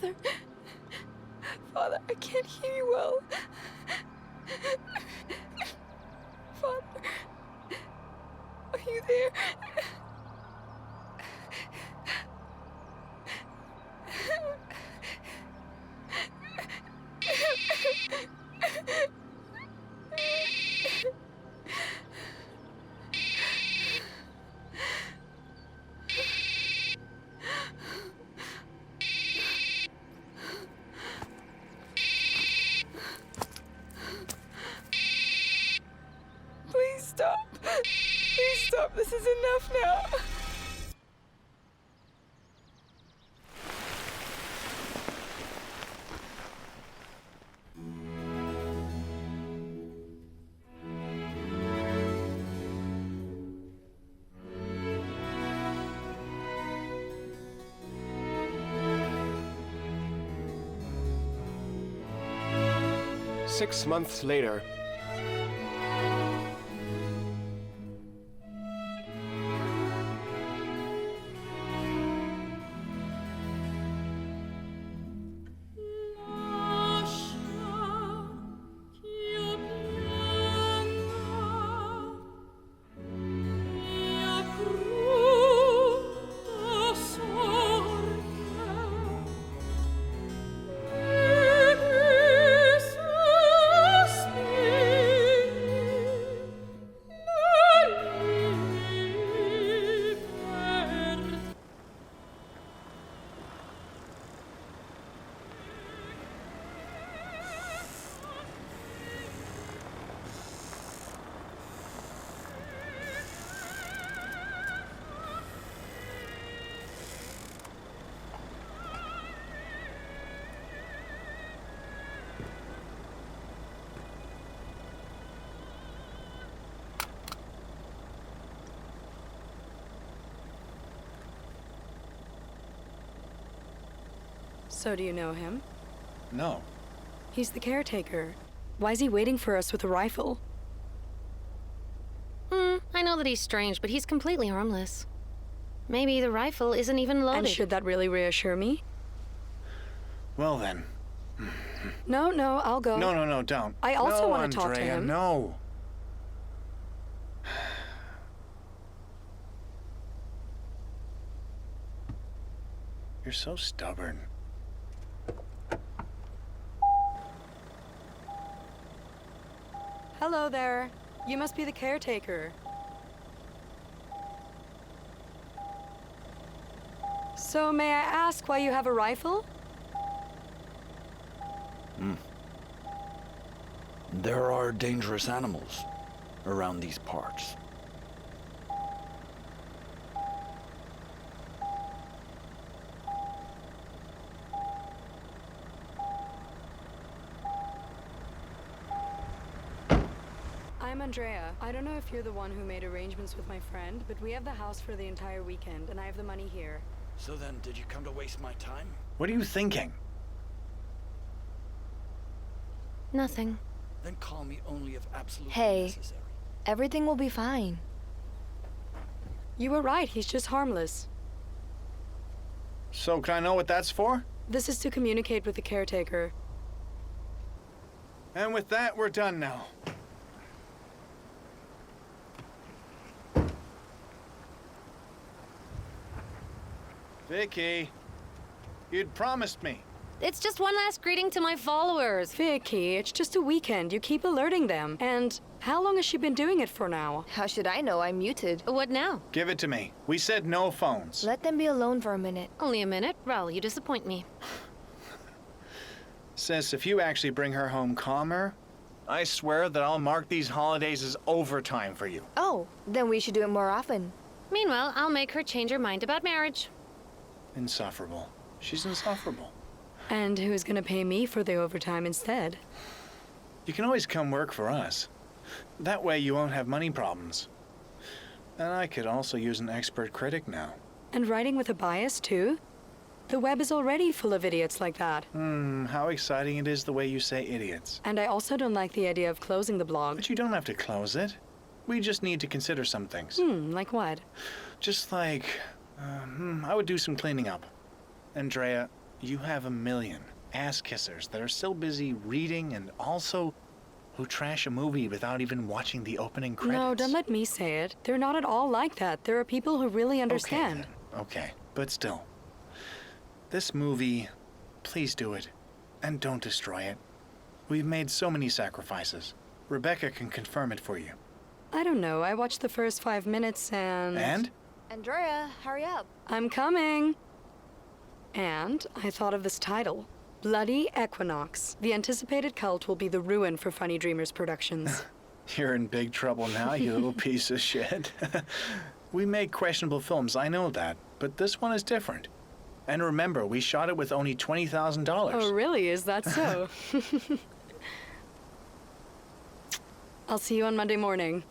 Father. Father, I can't hear you well. Father, are you there? Please stop. Please stop. This is enough now. Six months later. So do you know him? No. He's the caretaker. Why is he waiting for us with a rifle? I know that he's strange, but he's completely harmless. Maybe the rifle isn't even loaded. And should that really reassure me? Well then. No, I'll go. No, don't. I also no, want to talk to Andrea, him. No. You're so stubborn. Hello there. You must be the caretaker. So may I ask why you have a rifle? There are dangerous animals around these parts. I'm Andrea. I don't know if you're the one who made arrangements with my friend, but we have the house for the entire weekend, and I have the money here. So then, did you come to waste my time? What are you thinking? Nothing. Then call me only if absolutely Hey. necessary. Everything will be fine. You were right, he's just harmless. So can I know what that's for? This is to communicate with the caretaker. And with that, we're done now. Vicky, you'd promised me. It's just one last greeting to my followers. Vicky, it's just a weekend. You keep alerting them. And how long has she been doing it for now? How should I know? I'm muted. What now? Give it to me. We said no phones. Let them be alone for a minute. Only a minute. Raul, you disappoint me. Sis, if you actually bring her home calmer, I swear that I'll mark these holidays as overtime for you. Oh, then we should do it more often. Meanwhile, I'll make her change her mind about marriage. Insufferable. She's insufferable. And who's gonna pay me for the overtime instead? You can always come work for us. That way you won't have money problems. And I could also use an expert critic now. And writing with a bias, too? The web is already full of idiots like that. How exciting it is the way you say idiots. And I also don't like the idea of closing the blog. But you don't have to close it. We just need to consider some things. Like what? Just like, I would do some cleaning up. Andrea, You have a million ass-kissers that are still busy reading and also who trash a movie without even watching the opening credits. No, don't let me say it. They're not at all like that. There are people who really understand. Okay, but still. This movie, please do it. And don't destroy it. We've made so many sacrifices. Rebecca can confirm it for you. I don't know. I watched the first 5 minutes and... And? Andrea, hurry up. I'm coming. And I thought of this title. Blood Equinox. The anticipated cult will be the ruin for Funny Dreamers Productions. You're in big trouble now, you little piece of shit. We make questionable films, I know that. But this one is different. And remember, we shot it with only $20,000. Oh, really? Is that so? I'll see you on Monday morning.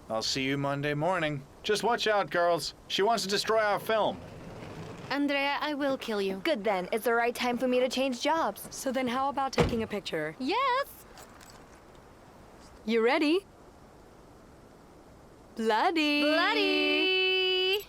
I'll see you Monday morning. Just watch out, girls. She wants to destroy our film. Andrea, I will kill you. Good then. It's the right time for me to change jobs. So then how about taking a picture? Yes! You ready? Bloody! Bloody!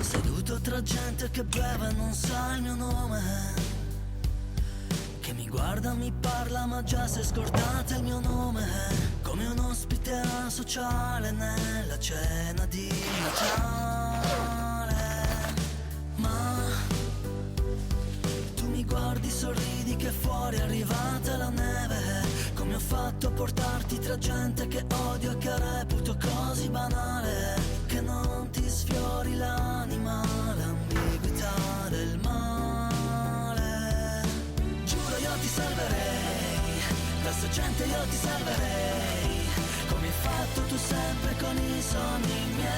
Seduto tra gente che beve e non sa il mio nome, che mi guarda, mi parla ma già si è scordata il mio nome, come un ospite sociale nella cena di Natale. Ma tu mi guardi, sorridi che fuori è arrivata la neve, come ho fatto a portarti tra gente che odio e che reputo così banale, che non ti sfiori l'anima, l'ambiguità del male. Giuro io ti salverei, da sta gente io ti salverei, come hai fatto tu sempre con i sogni miei.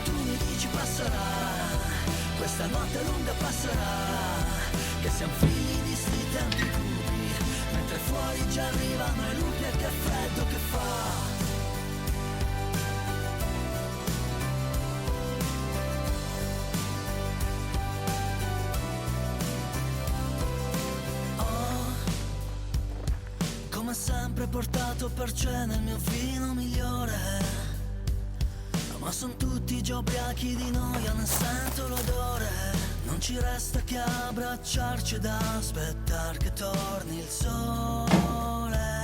Tu mi dici passerà, questa notte lunga passerà, che siamo figli di sti tempi cupi, mentre fuori già arrivano i lupi e che freddo che fa. Come sempre portato per cena il mio vino migliore, ma son tutti già ubriachi di noia, ne sento l'odore. Non ci resta che abbracciarci ed aspettar che torni il sole.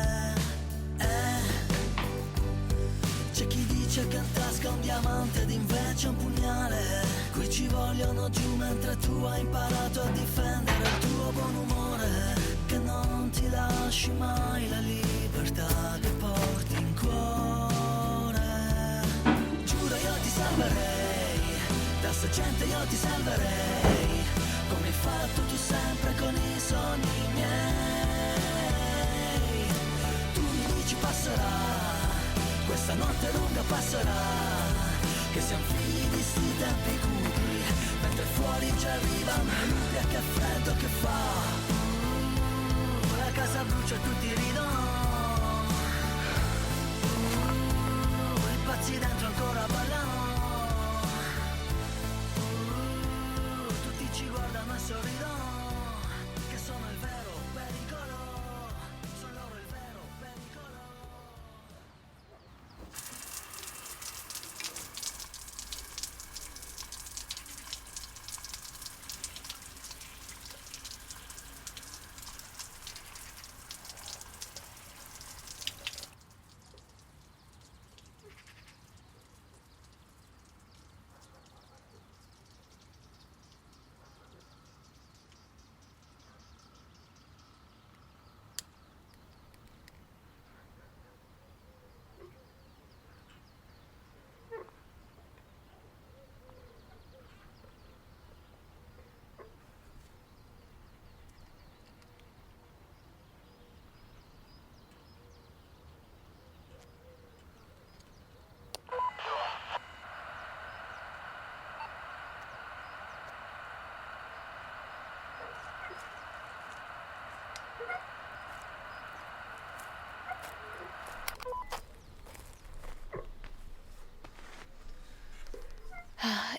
C'è chi dice che in tasca un diamante ed invece un pugnale. Qui ci vogliono giù mentre tu hai imparato a difendere il tuo buon umore, che non ti lasci mai la libertà che porti in cuore. Giuro io ti salverei, da sta gente io ti salverei, come hai fatto tu sempre con i sogni miei. Tu mi dici passerà, questa notte lunga passerà, che siamo figli di sti tempi cupi, mentre fuori già arrivano i lupi e che freddo che fa. La casa brucia e tutti ridono, i pazzi dentro ancora ballano, tutti ci guardano e sorridono, che sono il vero pericolo, sono loro il vero pericolo.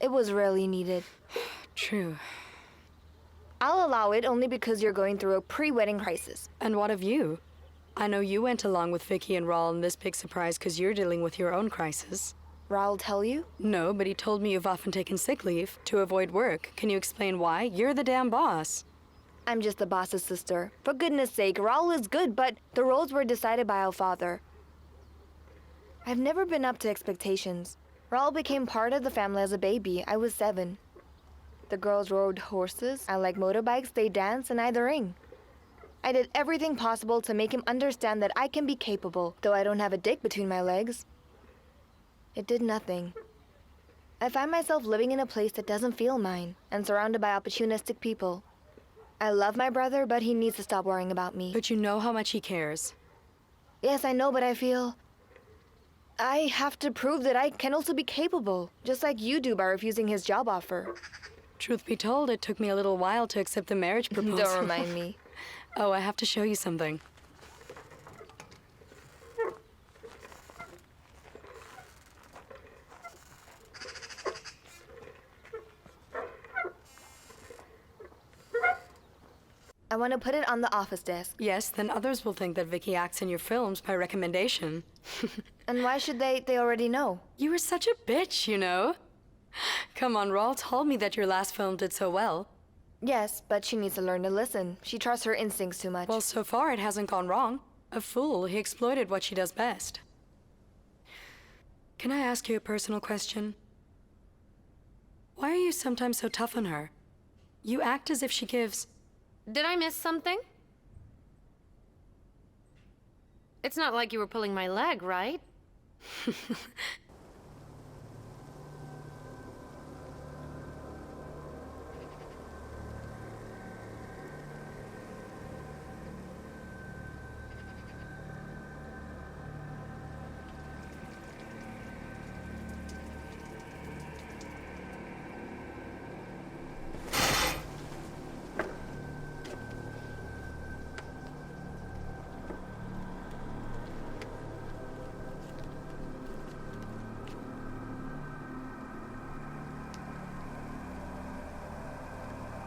It was rarely needed. True. I'll allow it only because you're going through a pre-wedding crisis. And what of you? I know you went along with Vicky and Raul in this big surprise because you're dealing with your own crisis. Raul tell you? No, but he told me you've often taken sick leave to avoid work. Can you explain why? You're the damn boss. I'm just the boss's sister. For goodness sake, Raul is good, but the roles were decided by our father. I've never been up to expectations. Raul became part of the family as a baby. I was 7. The girls rode horses, I like motorbikes, they dance, and I the ring. I did everything possible to make him understand that I can be capable, though I don't have a dick between my legs. It did nothing. I find myself living in a place that doesn't feel mine, and surrounded by opportunistic people. I love my brother, but he needs to stop worrying about me. But you know how much he cares. Yes, I know, but I feel... I have to prove that I can also be capable, just like you do by refusing his job offer. Truth be told, it took me a little while to accept the marriage proposal. Don't remind me. Oh, I have to show you something. I want to put it on the office desk. Yes, then others will think that Vicky acts in your films by recommendation. And why should they? They already know. You were such a bitch, you know? Come on, Raul told me that your last film did so well. Yes, but she needs to learn to listen. She trusts her instincts too much. Well, so far it hasn't gone wrong. A fool, he exploited what she does best. Can I ask you a personal question? Why are you sometimes so tough on her? You act as if she gives... Did I miss something? It's not like you were pulling my leg, right?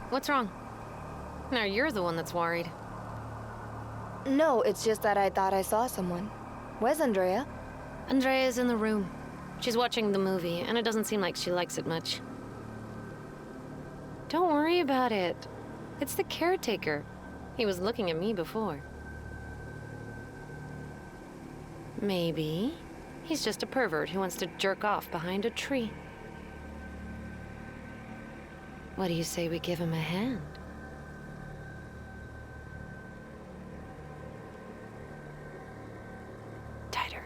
What's wrong? Now you're the one that's worried. No, it's just that I thought I saw someone. Where's Andrea? Andrea's in the room. She's watching the movie, and it doesn't seem like she likes it much. Don't worry about it. It's the caretaker. He was looking at me before. Maybe he's just a pervert who wants to jerk off behind a tree. What do you say we give him a hand? Tighter.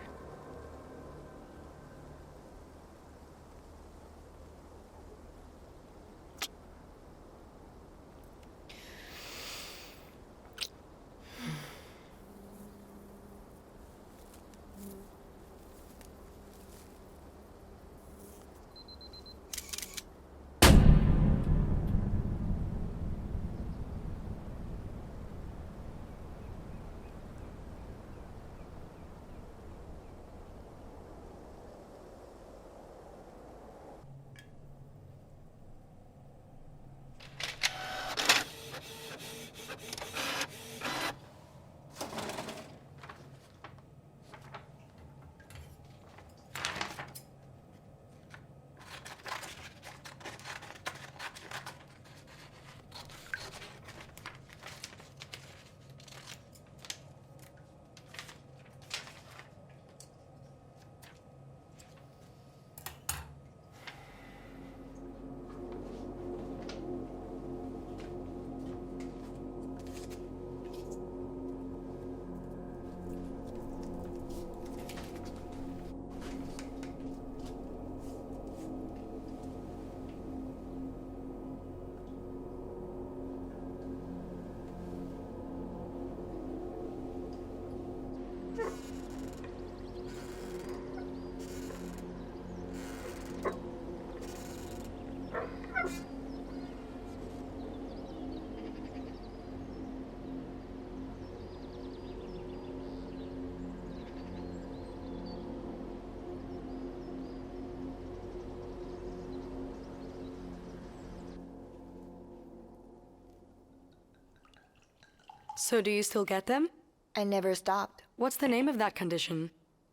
So do you still get them? I never stopped. What's the name of that condition?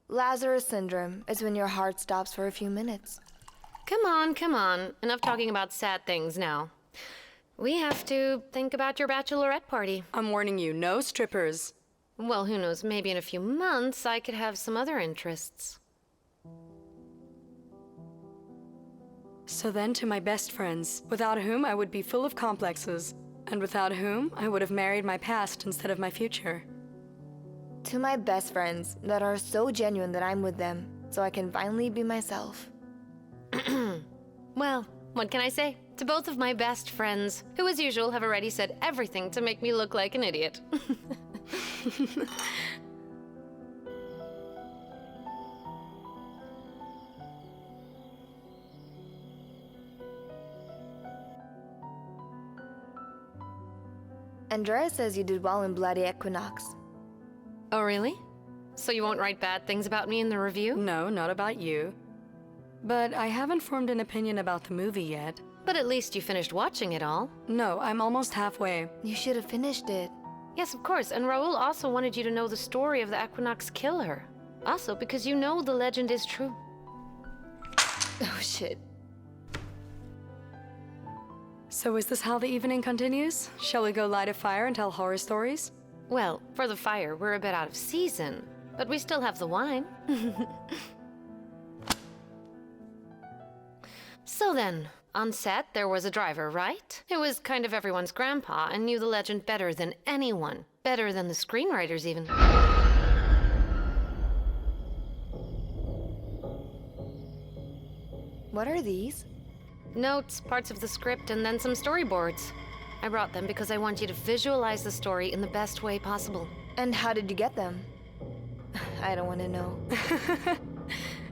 Lazarus syndrome is when your heart stops for a few minutes. Come on, come on. Enough talking about sad things now. We have to think about your bachelorette party. I'm warning you, no strippers. Well, who knows, maybe in a few months I could have some other interests. So then to my best friends, without whom I would be full of complexes, and without whom I would have married my past instead of my future. To my best friends that are so genuine that I'm with them, so I can finally be myself. Well, what can I say? To both of my best friends, who as usual have already said everything to make me look like an idiot. Andrea says you did well in Blood Equinox. Oh, really? So you won't write bad things about me in the review? No, not about you. But I haven't formed an opinion about the movie yet. But at least you finished watching it all. No, I'm almost halfway. You should have finished it. Yes, of course, and Raul also wanted you to know the story of the Equinox Killer. Also, because you know the legend is true. Oh shit. So is this how the evening continues? Shall we go light a fire and tell horror stories? Well, for the fire, we're a bit out of season, but we still have the wine. So then, on set, there was a driver, right? Who was kind of everyone's grandpa and knew the legend better than anyone. Better than the screenwriters, even. What are these? Notes, parts of the script, and then some storyboards. I brought them because I want you to visualize the story in the best way possible. And how did you get them? I don't want to know.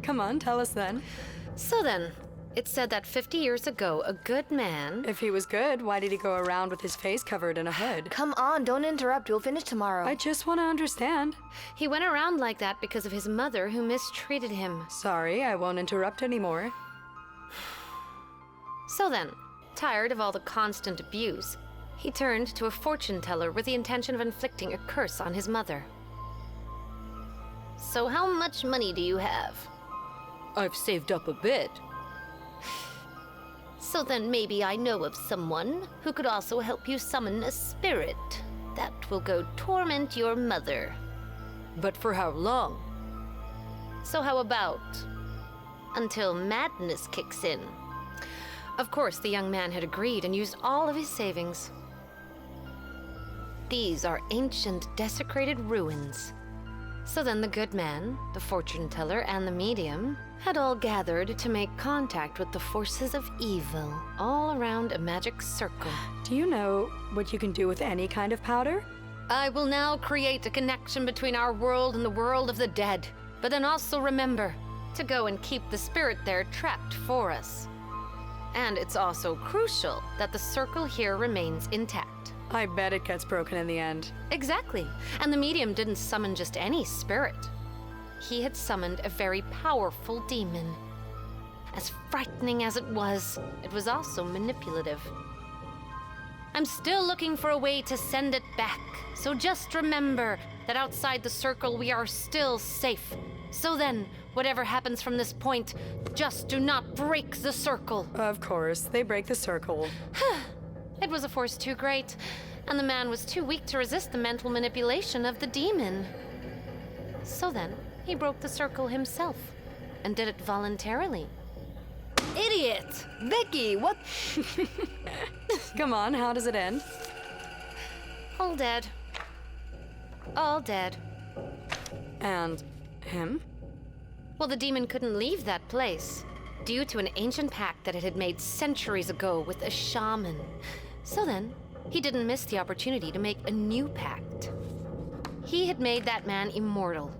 Come on, tell us then. So then, it said that 50 years ago, a good man... If he was good, why did he go around with his face covered in a hood? Come on, don't interrupt. We'll finish tomorrow. I just want to understand. He went around like that because of his mother who mistreated him. Sorry, I won't interrupt anymore. So then, tired of all the constant abuse, he turned to a fortune teller with the intention of inflicting a curse on his mother. So how much money do you have? I've saved up a bit. So then maybe I know of someone who could also help you summon a spirit that will go torment your mother. But for how long? So how about until madness kicks in? Of course, the young man had agreed and used all of his savings. These are ancient, desecrated ruins. So then the good man, the fortune teller, and the medium had all gathered to make contact with the forces of evil all around a magic circle. Do you know what you can do with any kind of powder? I will now create a connection between our world and the world of the dead. But then also remember to go and keep the spirit there trapped for us. And it's also crucial that the circle here remains intact. I bet it gets broken in the end. Exactly. And the medium didn't summon just any spirit. He had summoned a very powerful demon. As frightening as it was also manipulative. I'm still looking for a way to send it back. So just remember that outside the circle we are still safe. So then, whatever happens from this point, just do not break the circle. Of course, they break the circle. It was a force too great, and the man was too weak to resist the mental manipulation of the demon. So then, he broke the circle himself, and did it voluntarily. Idiot! Vicky, what? Come on, how does it end? All dead. All dead. And him? Well, the demon couldn't leave that place, due to an ancient pact that it had made centuries ago with a shaman. So then, he didn't miss the opportunity to make a new pact. He had made that man immortal,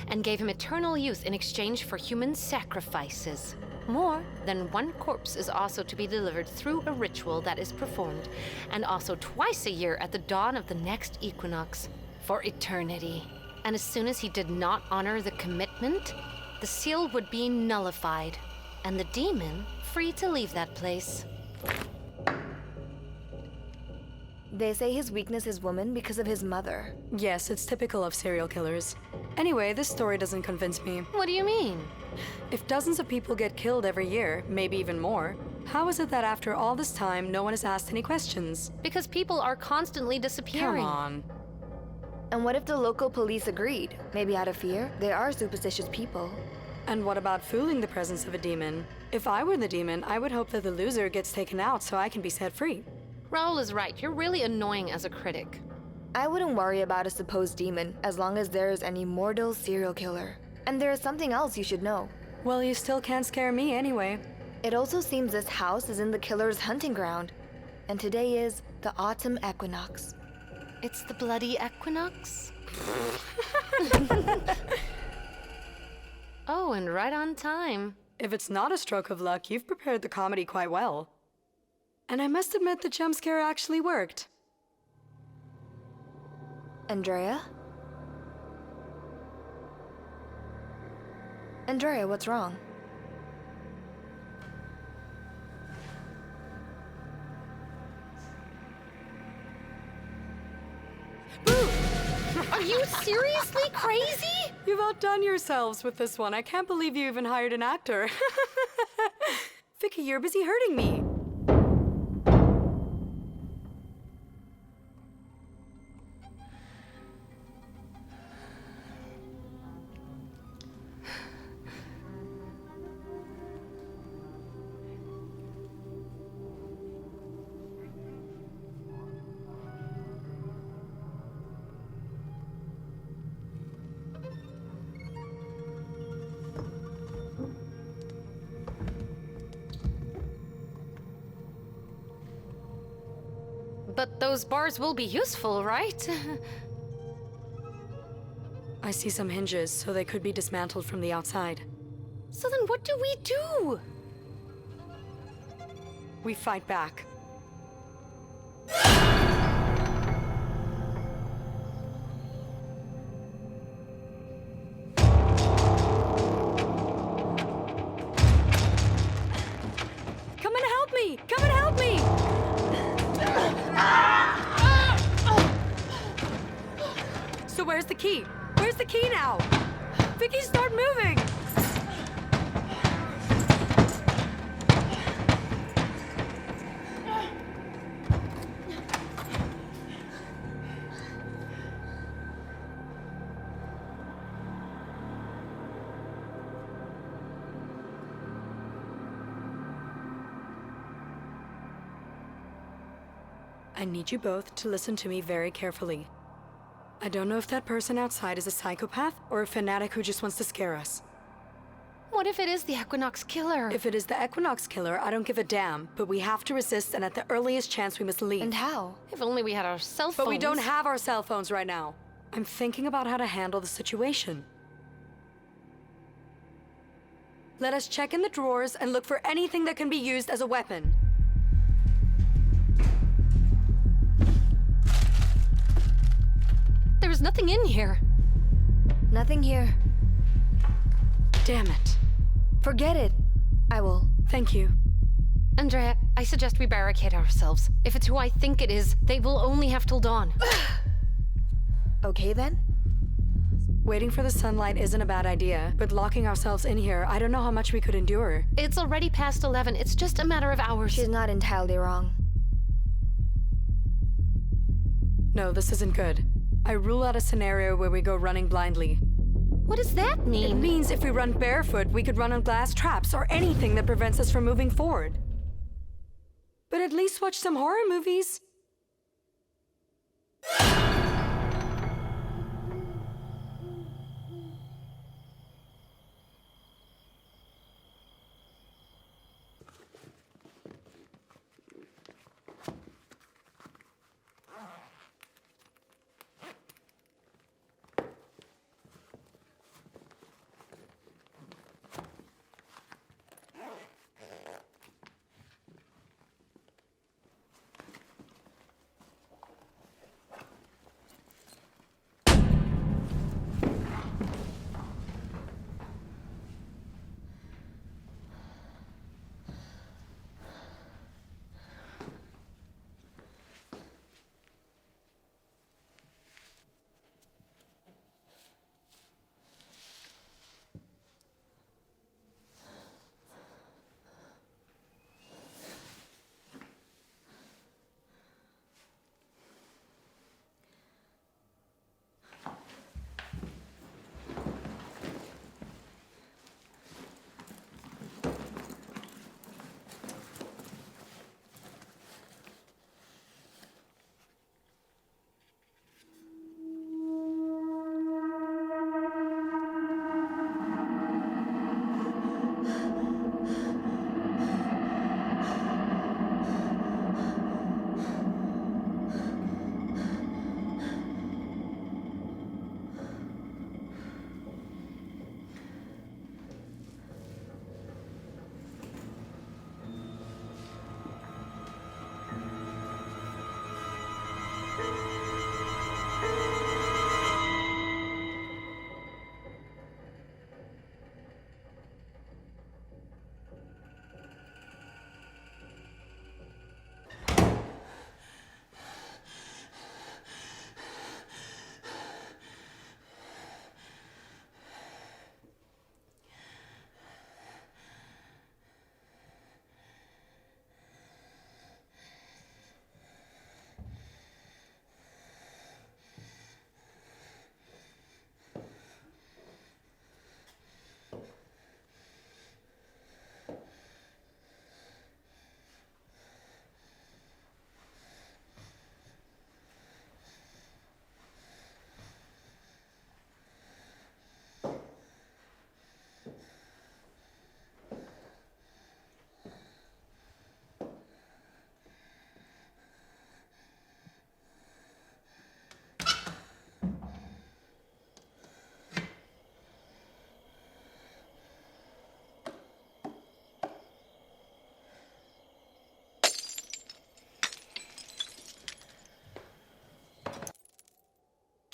and gave him eternal youth in exchange for human sacrifices. More than one corpse is also to be delivered through a ritual that is performed, and also twice a year at the dawn of the next equinox, for eternity. And as soon as he did not honor the commitment, the seal would be nullified, and the demon free to leave that place. They say his weakness is woman because of his mother. Yes, it's typical of serial killers. Anyway, this story doesn't convince me. What do you mean? If dozens of people get killed every year, maybe even more, how is it that after all this time, no one has asked any questions? Because people are constantly disappearing. Come on. And what if the local police agreed? Maybe out of fear? They are superstitious people. And what about fooling the presence of a demon? If I were the demon, I would hope that the loser gets taken out so I can be set free. Raul is right. You're really annoying as a critic. I wouldn't worry about a supposed demon as long as there is an immortal serial killer. And there is something else you should know. Well, you still can't scare me anyway. It also seems this house is in the killer's hunting ground. And today is the autumn equinox. It's the Bloody Equinox? Oh, and right on time. If it's not a stroke of luck, you've prepared the comedy quite well. And I must admit the jump scare actually worked. Andrea? Andrea, what's wrong? Are you seriously crazy? You've outdone yourselves with this one. I can't believe you even hired an actor. Vicky, you're busy hurting me. But those bars will be useful, right? I see some hinges, so they could be dismantled from the outside. So then what do we do? We fight back. Come and help me! Come and help me! So where's the key? Where's the key now? Vicky, start moving! I need you both to listen to me very carefully. I don't know if that person outside is a psychopath or a fanatic who just wants to scare us. What if it is the Equinox Killer? If it is the Equinox Killer, I don't give a damn, but we have to resist, and at the earliest chance we must leave. And how? If only we had our cell phones. But we don't have our cell phones right now. I'm thinking about how to handle the situation. Let us check in the drawers and look for anything that can be used as a weapon. There's nothing in here. Nothing here. Damn it. Forget it. I will. Thank you. Andrea, I suggest we barricade ourselves. If it's who I think it is, they will only have till dawn. Okay then? Waiting for the sunlight isn't a bad idea, but locking ourselves in here, I don't know how much we could endure. It's already past 11. It's just a matter of hours. She's not entirely wrong. No, this isn't good. I rule out a scenario where we go running blindly. What does that mean? It means if we run barefoot, we could run on glass traps or anything that prevents us from moving forward. But at least watch some horror movies.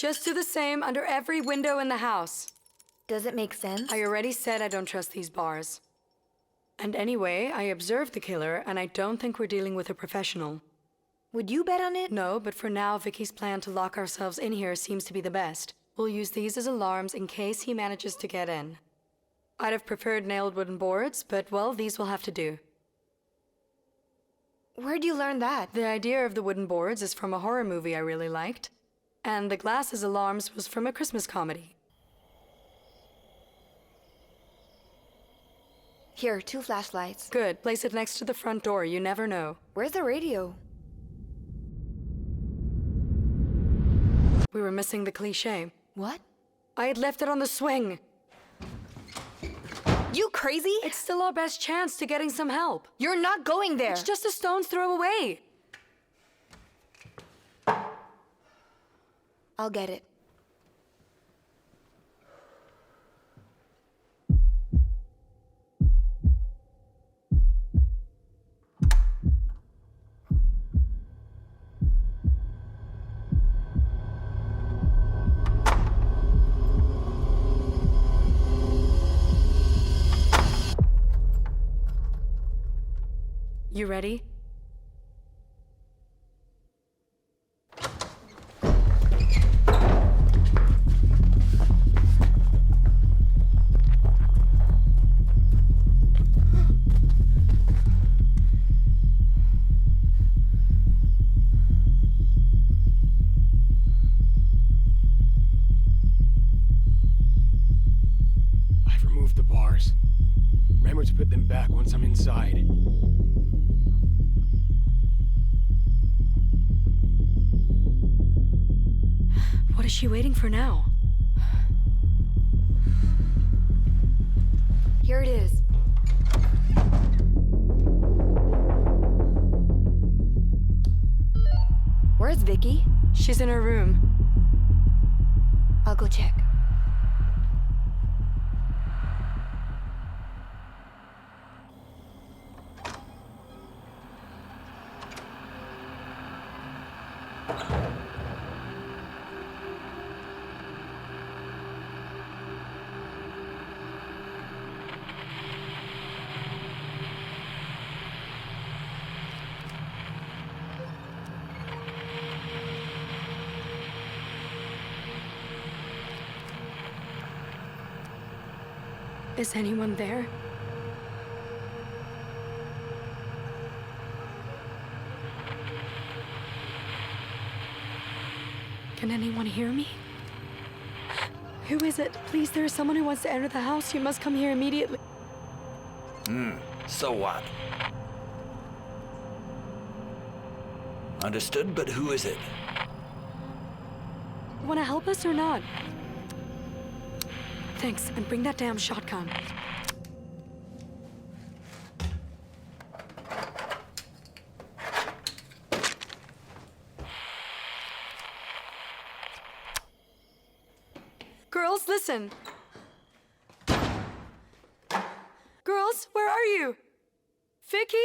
Just do the same under every window in the house. Does it make sense? I already said I don't trust these bars. And anyway, I observed the killer, and I don't think we're dealing with a professional. Would you bet on it? No, but for now, Vicky's plan to lock ourselves in here seems to be the best. We'll use these as alarms in case he manages to get in. I'd have preferred nailed wooden boards, but well, these will have to do. Where'd you learn that? The idea of the wooden boards is from a horror movie I really liked, and the glass as alarms was from a Christmas comedy. Here, 2 flashlights. Good. Place it next to the front door. You never know. Where's the radio? We were missing the cliché. What? I had left it on the swing. You crazy? It's still our best chance to getting some help. You're not going there. It's just a stone's throw away. I'll get it. You ready? I've removed the bars. Remember to put them back once I'm inside. What is she waiting for now? Here it is. Where's Vicky? She's in her room. I'll go check. Is anyone there? Can anyone hear me? Who is it? Please, there is someone who wants to enter the house. You must come here immediately. So what? Understood, but who is it? Want to help us or not? Thanks, and bring that damn shotgun. Girls, listen. Girls, where are you? Vicky?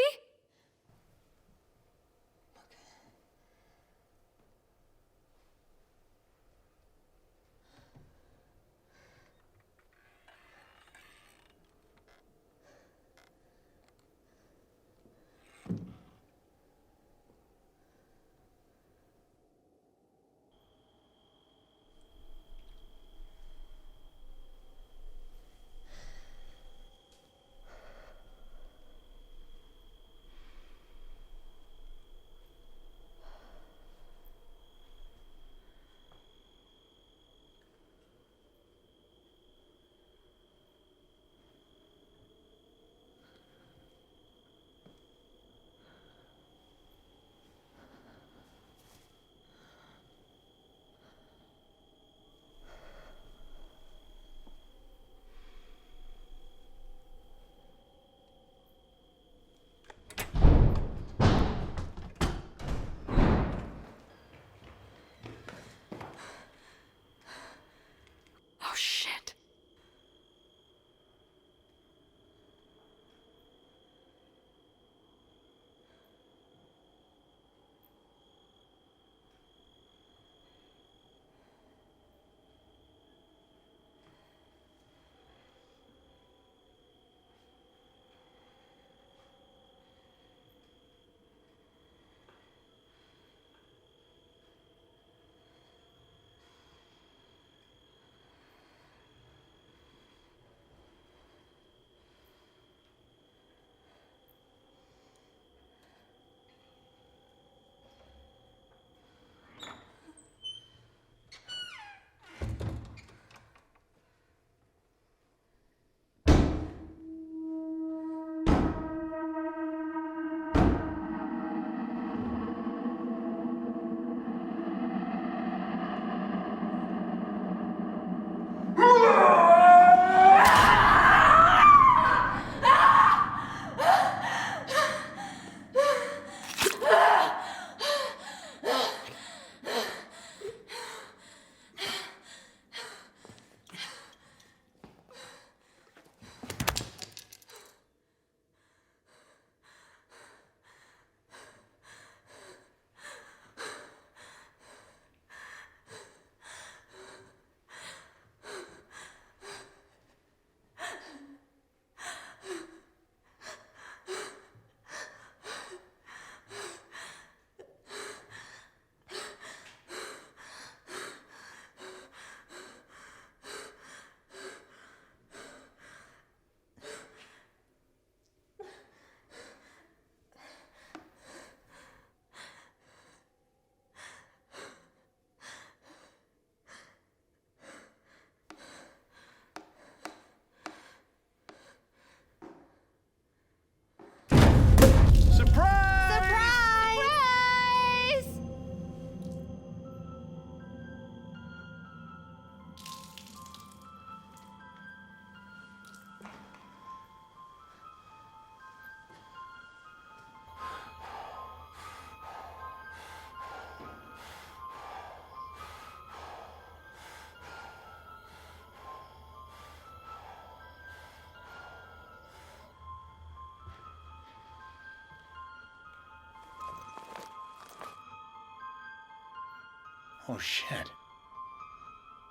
Oh shit.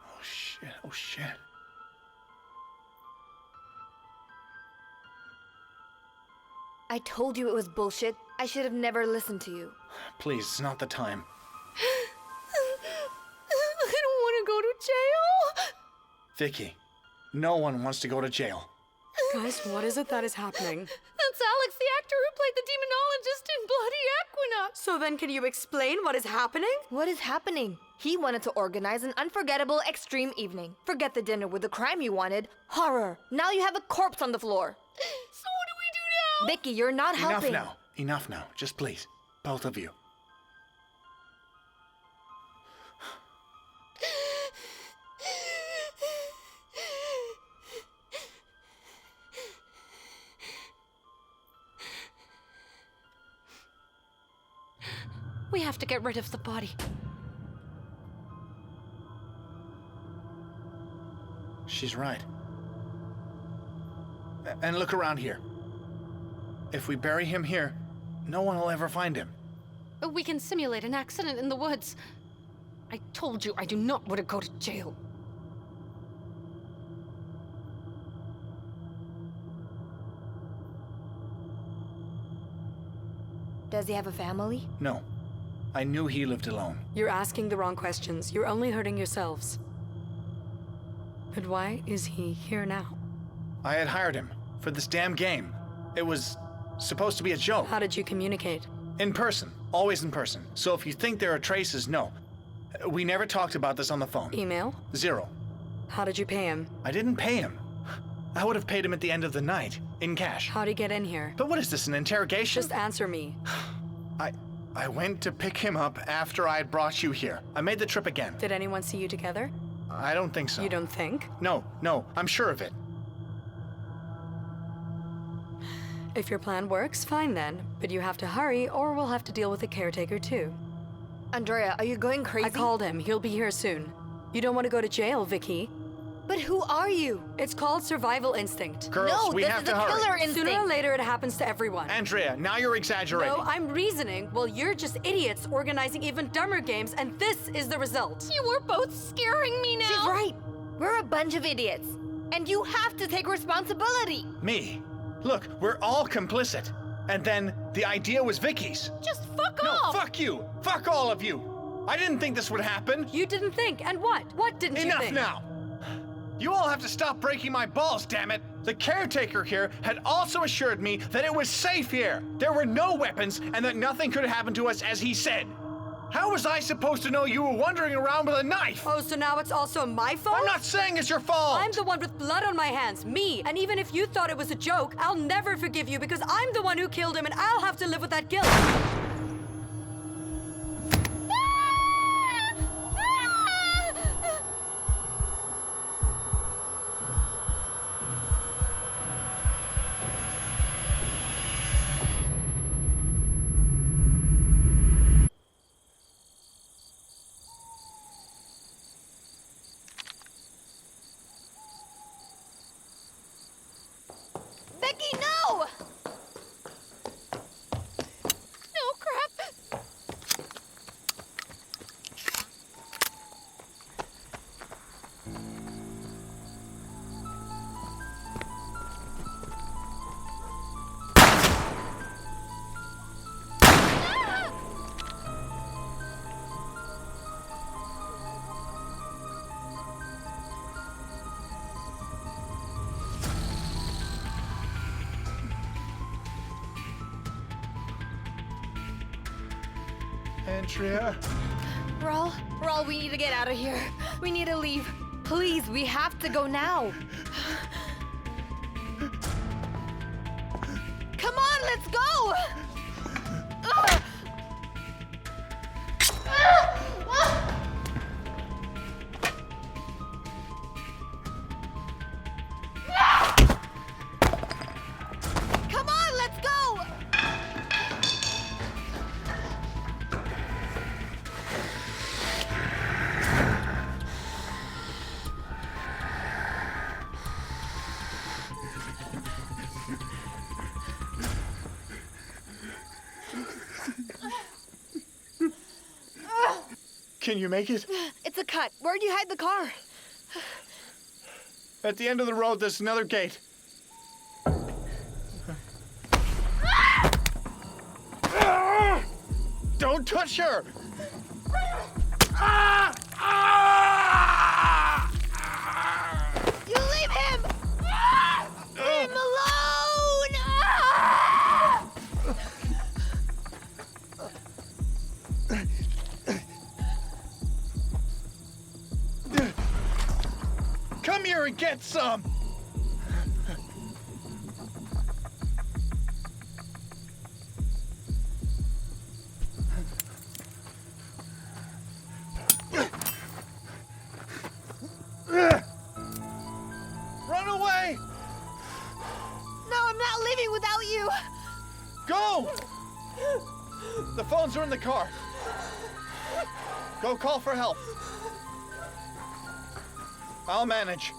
Oh shit, oh shit. I told you it was bullshit. I should have never listened to you. Please, it's not the time. I don't want to go to jail. Vicky, no one wants to go to jail. Guys, what is it that is happening? That's Alex, the actor who played the demonologist in Blood Equinox. So then can you explain what is happening? What is happening? He wanted to organize an unforgettable extreme evening. Forget the dinner with the crime you wanted. Horror. Now you have a corpse on the floor. So what do we do now? Vicky, you're not helping. Enough now. Enough now. Just please. Both of you. We have to get rid of the body. She's right. And look around here. If we bury him here, no one will ever find him. We can simulate an accident in the woods. I told you I do not want to go to jail. Does he have a family? No. I knew he lived alone. You're asking the wrong questions. You're only hurting yourselves. But why is he here now? I had hired him for this damn game. It was supposed to be a joke. How did you communicate? In person. Always in person. So if you think there are traces, no. We never talked about this on the phone. Email? 0. How did you pay him? I didn't pay him. I would have paid him at the end of the night, in cash. How'd he get in here? But what is this, an interrogation? Just answer me. I went to pick him up after I had brought you here. I made the trip again. Did anyone see you together? I don't think so. You don't think? No, I'm sure of it. If your plan works, fine then. But you have to hurry, or we'll have to deal with the caretaker too. Andrea, are you going crazy? I called him. He'll be here soon. You don't want to go to jail, Vicky. But who are you? It's called survival instinct. Girls, No, we this have is to a hurry. killer instinct. Sooner or later, it happens to everyone. Andrea, now you're exaggerating. No, I'm reasoning. Well, you're just idiots organizing even dumber games, and this is the result. You were both scaring me now. She's right. We're a bunch of idiots. And you have to take responsibility. Me? Look, we're all complicit. And then the idea was Vicky's. Just fuck No, off. fuck you! Fuck all of you! I didn't think this would happen. You didn't think, and what? What didn't you Enough think? now! You all have to stop breaking my balls, damn it! The caretaker here had also assured me that it was safe here. There were no weapons and that nothing could happen to us as he said. How was I supposed to know you were wandering around with a knife? Oh, so now it's also my fault? I'm not saying it's your fault! I'm the one with blood on my hands, me. And even if you thought it was a joke, I'll never forgive you because I'm the one who killed him and I'll have to live with that guilt. Vicky, no! No, crap. Andrea? Raul, we need to get out of here. We need to leave. Please, we have to go now. Come on, let's go! Ugh. Come on, let's go! Can you make it? It's a cut. Where'd you hide the car? At the end of the road, there's another gate. Don't touch her! You leave him! Leave him alone! Come here and get some! Run away! No, I'm not leaving without you! Go! The phones are in the car. Go call for help. I'll manage.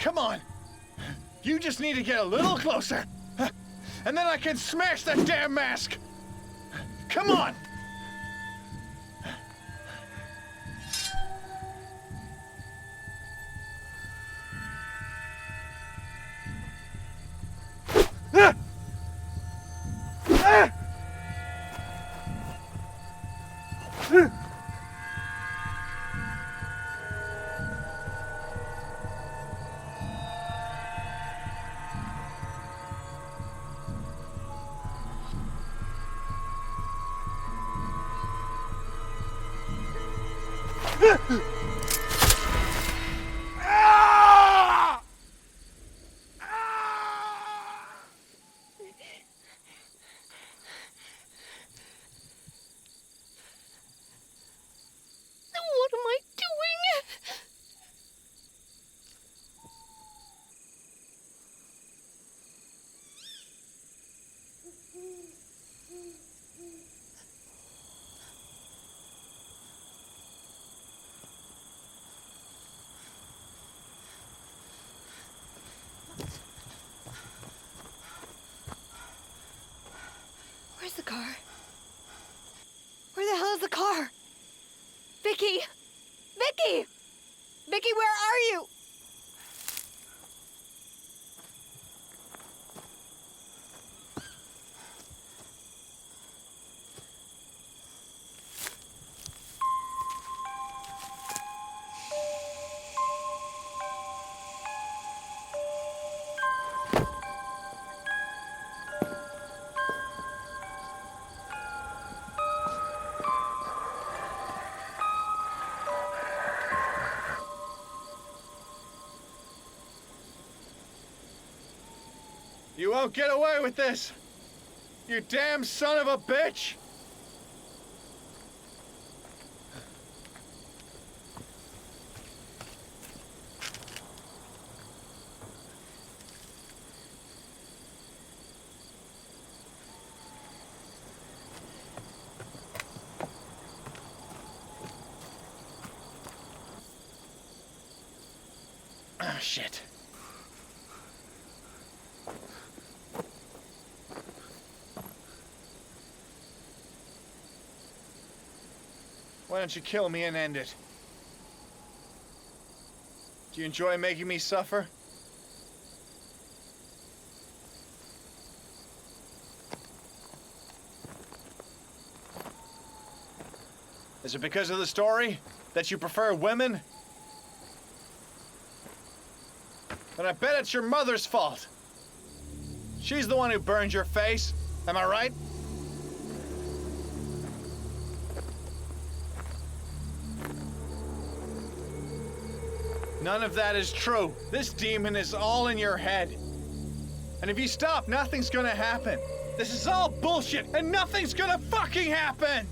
Come on. You just need to get a little closer. And then I can smash that damn mask. Come on. What am I doing? Where's the car? Where the hell is the car? Vicky! Vicky! Vicky, where are you? You won't get away with this! You damn son of a bitch! Ah, shit. Why don't you kill me and end it? Do you enjoy making me suffer? Is it because of the story that you prefer women? Then I bet it's your mother's fault. She's the one who burned your face. Am I right? None of that is true. This demon is all in your head. And if you stop, nothing's gonna happen. This is all bullshit, and nothing's gonna fucking happen!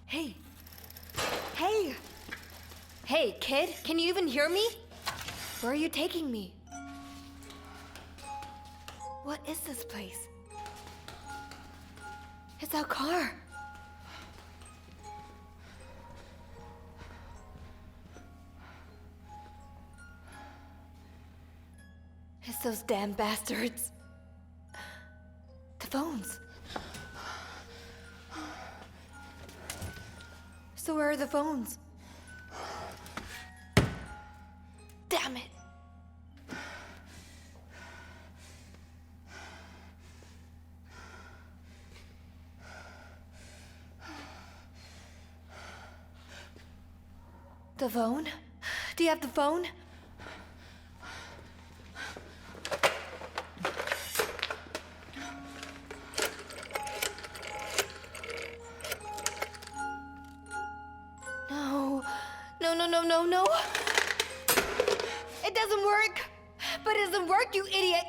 Hey. Hey! Hey, kid, can you even hear me? Where are you taking me? What is this place? It's our car. It's those damn bastards. The phones. So where are the phones? Damn it. The phone? Do you have the phone? No. It doesn't work. But it doesn't work, you idiot.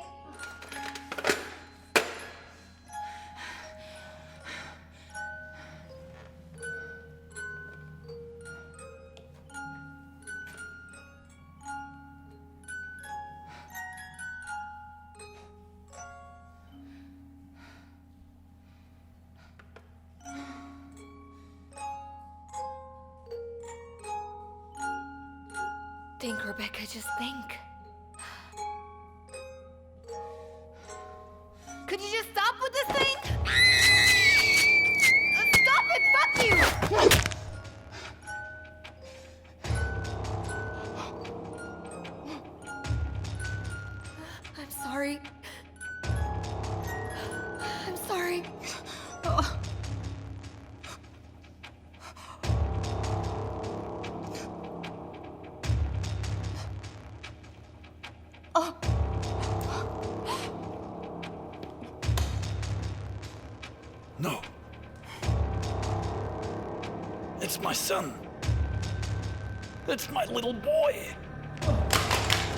Think, Rebecca, just think. Could you just stop with this thing? Stop it! Fuck you! I'm sorry. I'm sorry. No. It's my son. It's my little boy.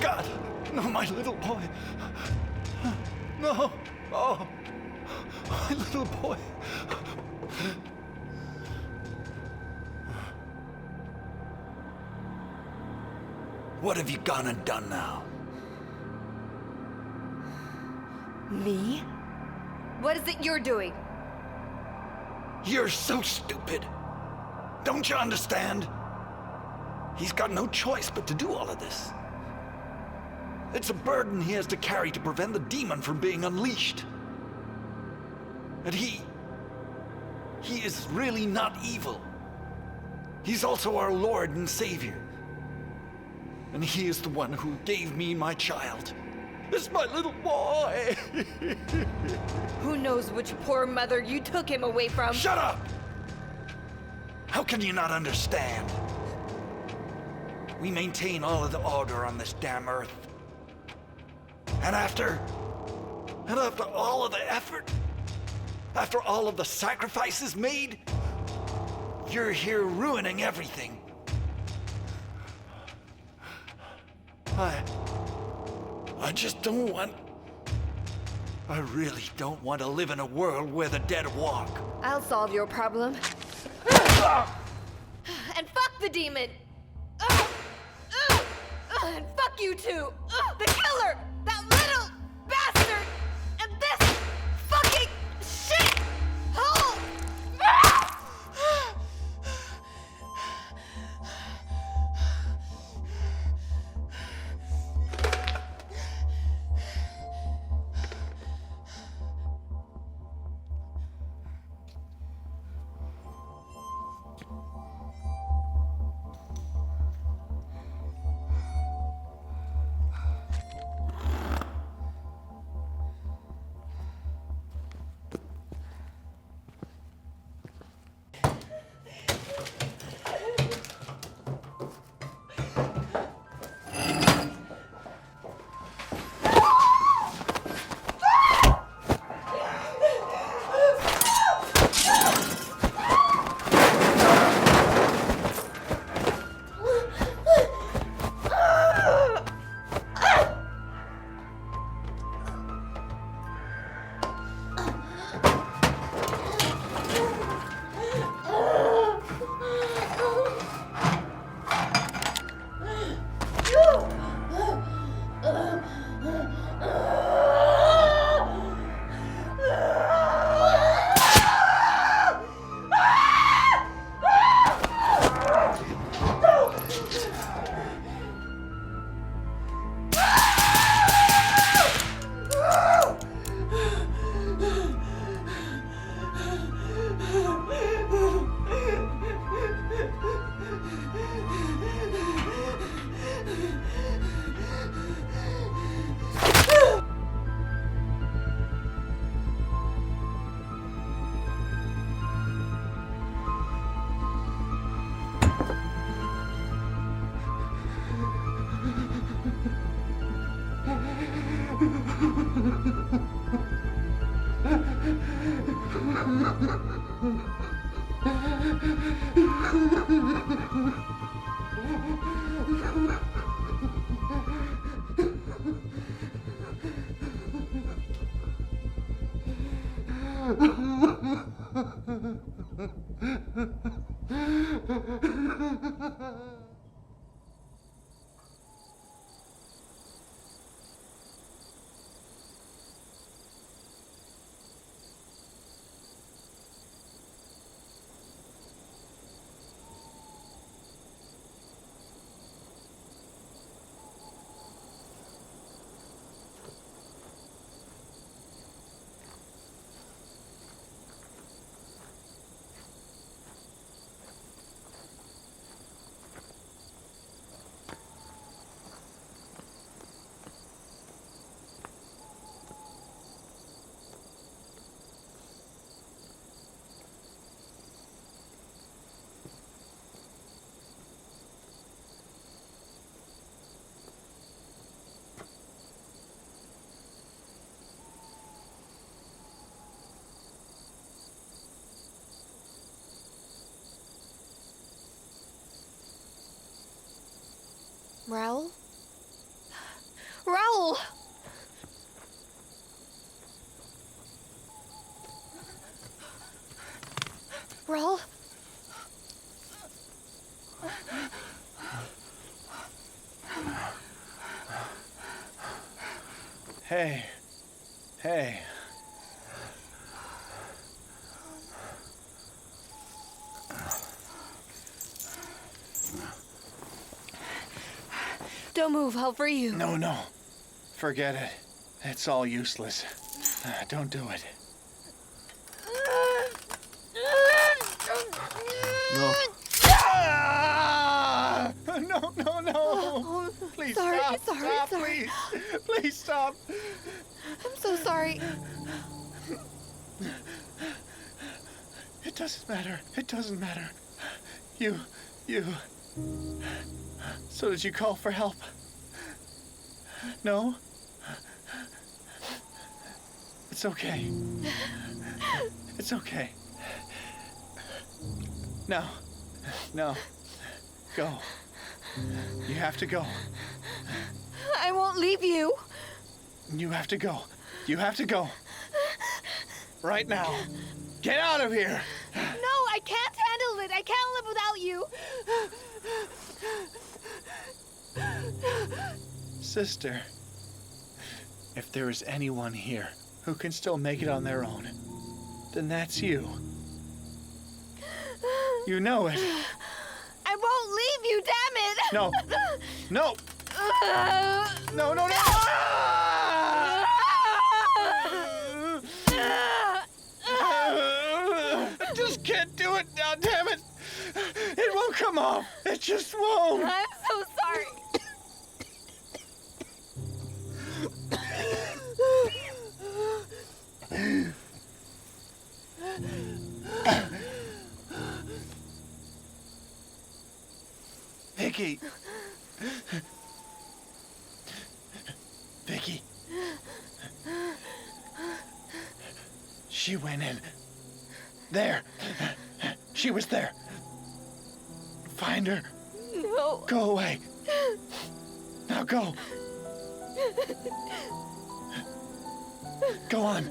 God, no, my little boy. No. Oh, my little boy. What have you gone and done now? Me? What is it you're doing? You're so stupid. Don't you understand? He's got no choice but to do all of this. It's a burden he has to carry to prevent the demon from being unleashed. And he is really not evil. He's also our Lord and Savior. And he is the one who gave me my child. It's my little boy. Who knows which poor mother you took him away from? Shut up! How can you not understand? We maintain all of the order on this damn earth. And after all of the effort, after all of the sacrifices made, you're here ruining everything. I just don't want... I really don't want to live in a world where the dead walk. I'll solve your problem. And fuck the demon! And fuck you too! The killer! That little bastard! And this fucking shit hole! Raul? Raul! Raul? Hey. Hey. Don't move, I'll free you. No, no. Forget it. It's all useless. Don't do it. No. Ah! No, no, no. Please sorry, stop. sorry, Stop, sorry. please. Please stop. I'm so sorry. It doesn't matter. It doesn't matter. You. So did you call for help? No? It's okay. It's okay. No. No. Go. You have to go. I won't leave you. You have to go. You have to go. Right now. Get out of here! No, I can't handle it. I can't live without you. Sister, if there is anyone here who can still make it on their own, then that's you. You know it. I won't leave you, damn it! No. No! No, no, no! I just can't do it now, damn it! It won't come off! It just won't! I'm so sorry. Vicky! Vicky! She went in. There! She was there. Find her. No. Go away. Now go. Go on.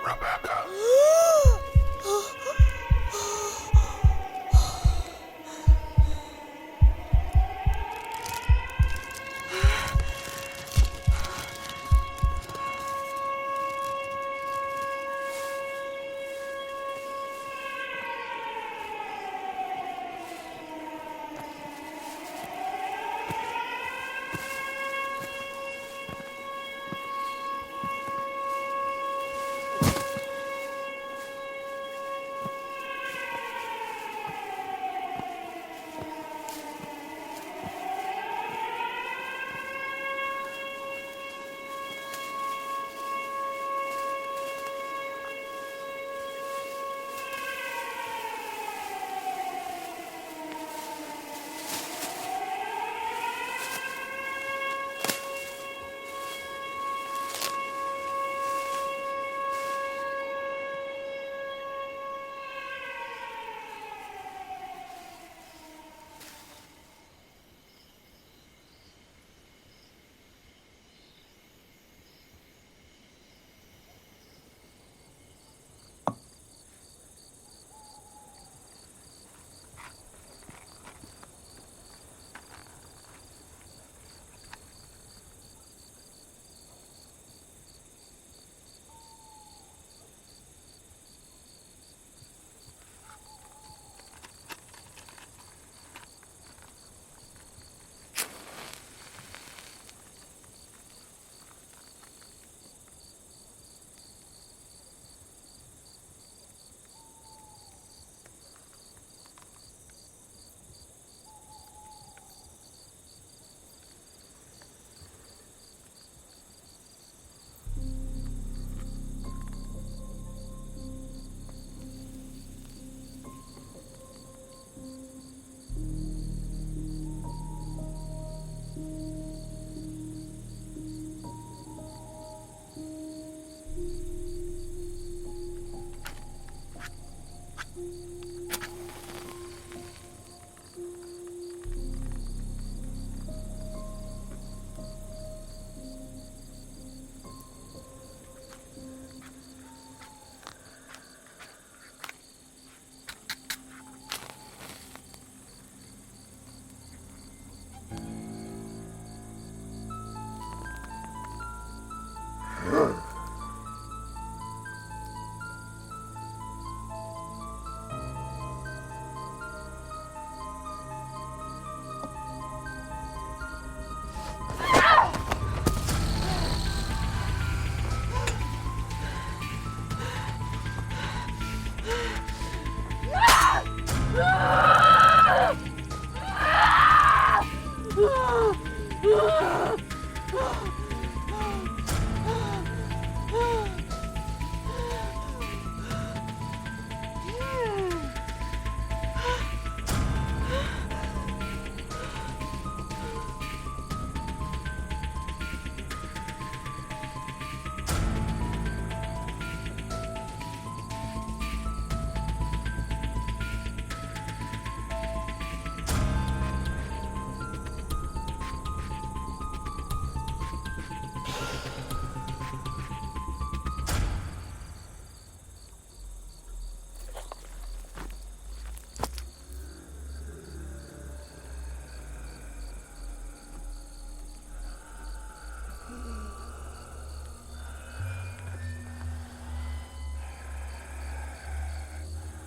Rebecca.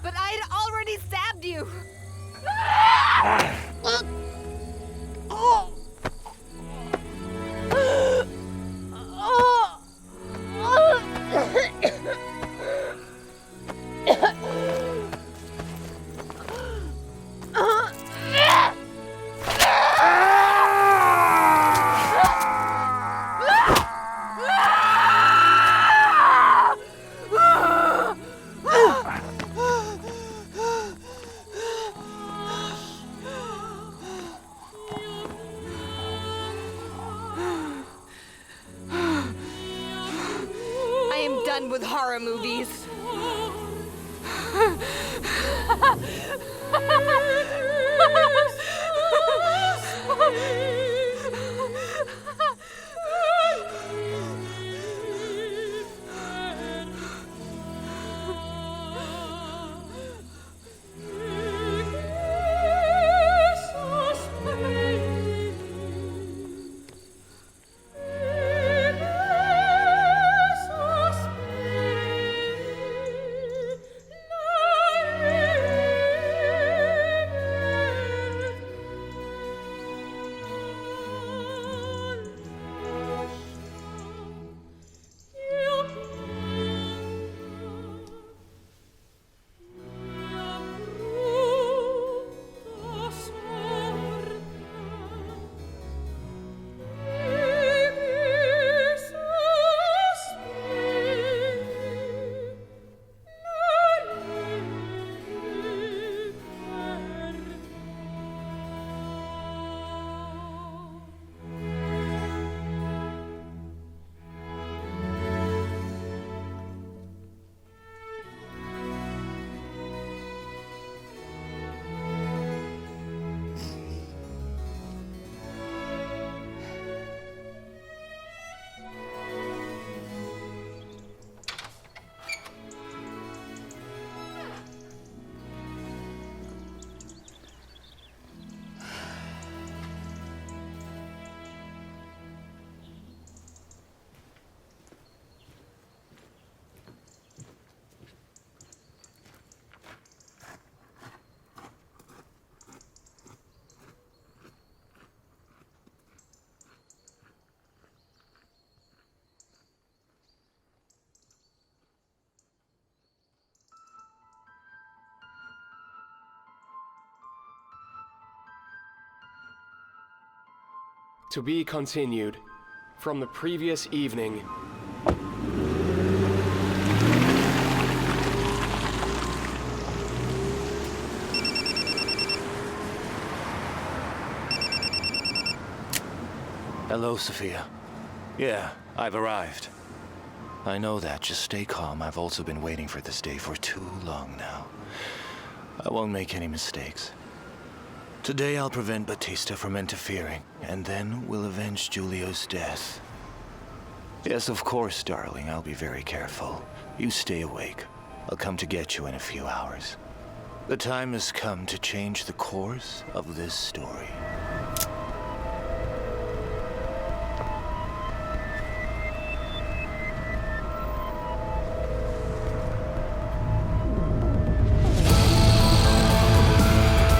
But I'd already stabbed you! Done with horror movies. To be continued from the previous evening. Hello, Sophia. Yeah, I've arrived. I know that. Just stay calm. I've also been waiting for this day for too long now. I won't make any mistakes. Today I'll prevent Batista from interfering, and then we'll avenge Julio's death. Yes, of course, darling. I'll be very careful. You stay awake. I'll come to get you in a few hours. The time has come to change the course of this story.